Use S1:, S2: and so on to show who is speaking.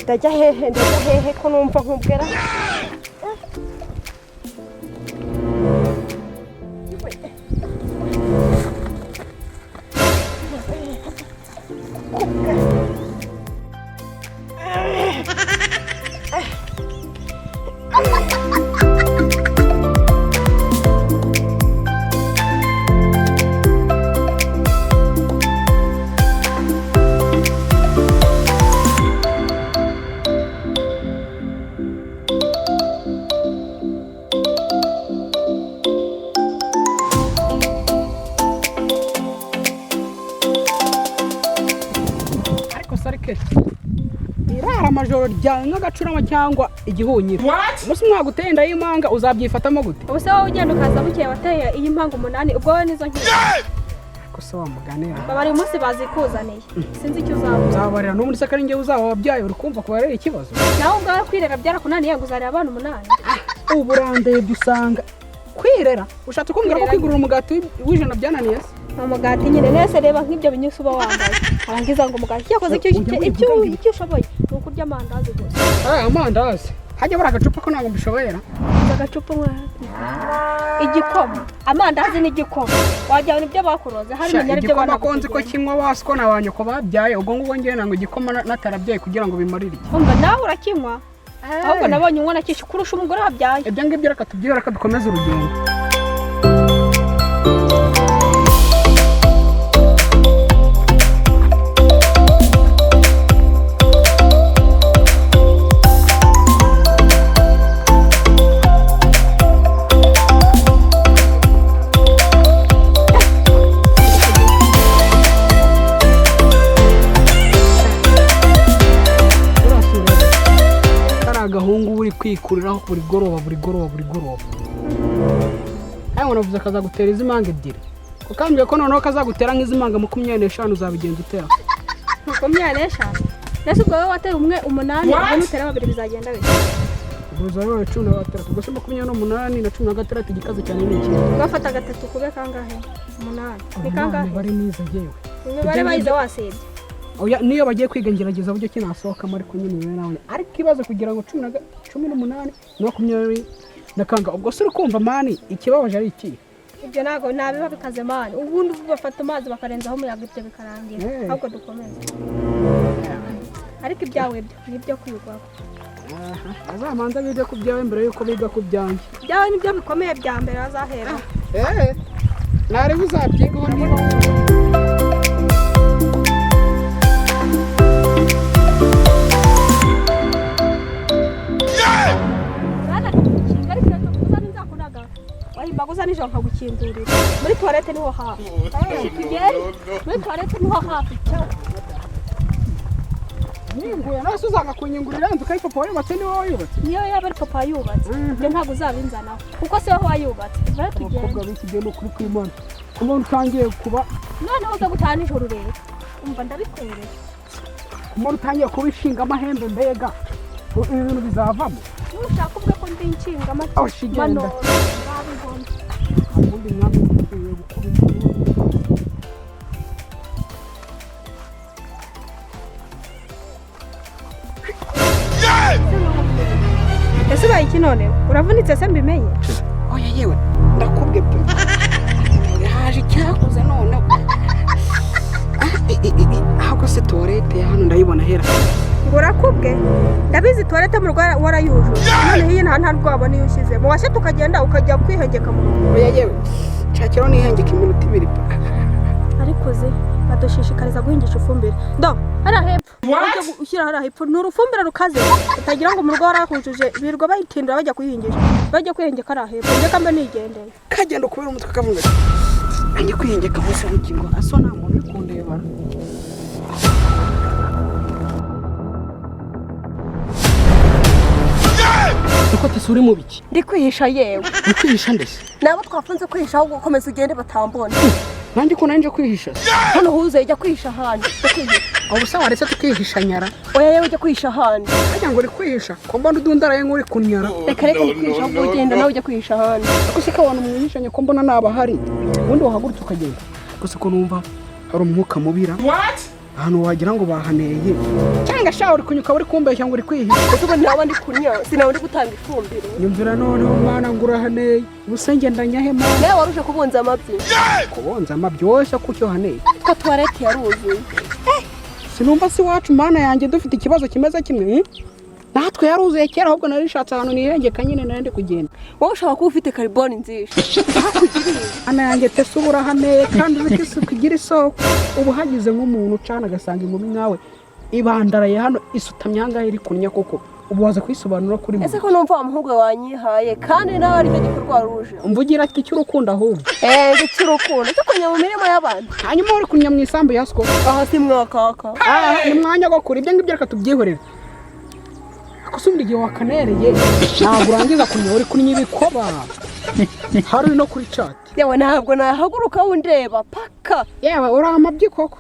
S1: ndajya hehe ko numva nkubwira irara amajoro ryawe nk'agacurama cyangwa igihunyira umunsi mwaguteye inda y'imanga uzabyifatamo gute
S2: ubuse wowe ugenda ukaza bukeye wateye iyi mpanga 8 ubwo wowe nizo nkiri
S1: gusa wamuganira
S2: babari umunsi bazikuzaniye sinzi icyo
S1: uzabarira no muri sakari nge uzaba wabyaye uri kumva ko barera ikibazo
S2: nawe ubwawe kwirera byarakunaniye ngo uzarira abana 8
S1: uburandeye dusanga kwirera ushatse kumbwira ko kwigurira umugati w'ijana byananiye se
S2: umugati nyine nese reba nk'ibyo binyusu uba wambaye arangiza ngo umugati yakoze icyo ushoboye ni ukurya amandazi gusa
S1: amandazi hajya bari agacupa ko ntabwo mbishoboyera
S2: agacupa igikoma amandazi n'igikoma wajyana ibyo bakuroze hari menyari byo
S1: bana konzi ko kinywa wasiko nabanye ko babyaye ubwo ngubo ngiye nango igikoma natarabyaye kugira ngo bimarire iki
S2: umva nawe urakinywa ahubwo nabonye unywa nakisha kurusha umugore wabyaye
S1: ibyo ngibyo reka tubyire reka dukomeze urugendo agahungu uri kwikuriraho buri goroba ayo navuze kazagutera izimanga ebyiri ukambye ko noneho kazagutera nk'izimanga 25 uzabigenza utera
S2: 25 nese ubwo wowe wateye umwe 8 ubwo nutera babiri bizagenda bite
S1: ubuza wowe 13 ubwo se 28 na 16 igikaze cyane n'iki
S2: ugafata gatatu kube kangahe 8 ni kangahe
S1: bari niza yewe
S2: bari bayize wasebye
S1: oya niyo bagiye kwiga ngerageza buryo kinasohoka muri ko nyine nawe ariko ibaze kugira ngo 18 na 20 nakanga ubwo se ukumva mani ikibabaje ari iki
S2: ibyo nago nabiba bikaze mani ubundi bafata amazi bakarenzaho umuyaga ibyo bikarangira ahubwo dukomeze ariko ibyawe nibyo kwigwaho
S1: azamanza bide kubyawe mbere yuko biga kubyanjye
S2: byawe nibyo bikomeye bya mbere azahera
S1: nari uzabyigaho niba
S2: baguza nijo nkagukindurira muri toilette niho hafi tugere muri toilette niho hafi
S1: ninguye nase uzanga kunyingurira nzi kai papa yubatse ni wowe yubatse
S2: niyo yaba ari papa yubatse byo ntago uzabinzanaho kuko se wowe wayubatse bari tugere
S1: ubwo bikigeno kuri kwimana umuntu utangiye kuba
S2: none uza gutana ijoro rero umva ndabikwerera
S1: umuntu utangiye kubishinga amahembe mbega ibintu bizavamo
S2: nushaka ubwe ko ndi inshinga
S1: mano ubundi mwami ukwiye gukubita
S2: ese baye iki none uravunitse se mbimenye
S1: oya yewe ndakubwe pe haje cyakuze none ahubwo se toilette hano ndayibona hera
S2: ngo urakubwe ndabizi toilette mu rwara warayujuje none hiyi nta rwabo niyo ushyize mu washe tukagenda ukajya kwihengeka mu
S1: oya yewe cyakiro nihengeka iminota 2
S2: ariko ze badushishikariza guhingisha ifumbire ndo hara hepfo ushyira hara hepfo n'urufumbire rukaze utagira ngo mu rugo warahujuje birwa bayitindura bajya kuyihingisha bajya kwihengeka hara hepfo nje kambe nigendeye
S1: kagenda kubera umutwe kavuga anje kwihengeka bose ukingo aso nta muntu ukundeba uko tisuri mu biki
S2: ndi kwihisha yewe
S1: ukwihisha ndese
S2: nabo twafunze kwihisha aho gukomeza ugende batambona
S1: nanjye ko nanje kwihisha
S2: hano huze ijya kwihisha handi
S1: aho se waretse tukihisha nyara
S2: oya yewe ujya kwihisha handi
S1: ajya ngo uri kwihisha ko mbona udundaraye nk'uri kunyara
S2: reka kwihisha ahubwo ugenda nawe ujya kwihisha handi
S1: ako se kabana mwihishanye ko mbona naba hari ubundi wahagurutse ukagenda gusa ko numva hari umwuka mubira ahantu wagira ngo bahaneye cyangwa sha uri kunyuka uri kumbeshya ngo uri kwihisha
S2: ubu naba ndi kunya sinawe ndi gutanga ifumbire
S1: nyumvira noneho mwana ngo urahaneye ubusenge ndanyahema
S2: nawe waruje kubunza amabyi
S1: kubonza amabyoshya kucyo haneye
S2: ko toilette yaruzuye
S1: sinumva si wacu mana yanjye dufite ikibazo kimeze kimwe natwe yaruzuye kera ahubwo narishatse ahantu nihengeka nyine narindi kugenda
S2: wowe ushaka kuba ufite carbone nzisha
S1: ana yanjye tese ubura haneye kandi uzi ko isuku igira isoko ubu hagize nk'umuntu ucana agasanga inkumi nkawe ibandaraye hano isutamye ahangaha iri kunya koko ubu waza kwisobanura kuri
S2: ese ko numva wa muhungu wanyihaye kandi nawe aricyo gikorwa ruje
S1: umvugira ati cy'urukundo ahubwo
S2: cy'urukundo cyo kunya mu mirimo y'abantu
S1: hanyuma uri kunya mu isambu ya sko
S2: aha si mwakaka
S1: ni mwanya go kuri ibyo ngibyo reka tubyihorere akusumira igihe wakanereye ntabwo urangiza kunya uri kunya ibikoba hari no kuri chat
S2: yewe ntabwo nahaguruka wundeba paka
S1: yewe uri amabyi koko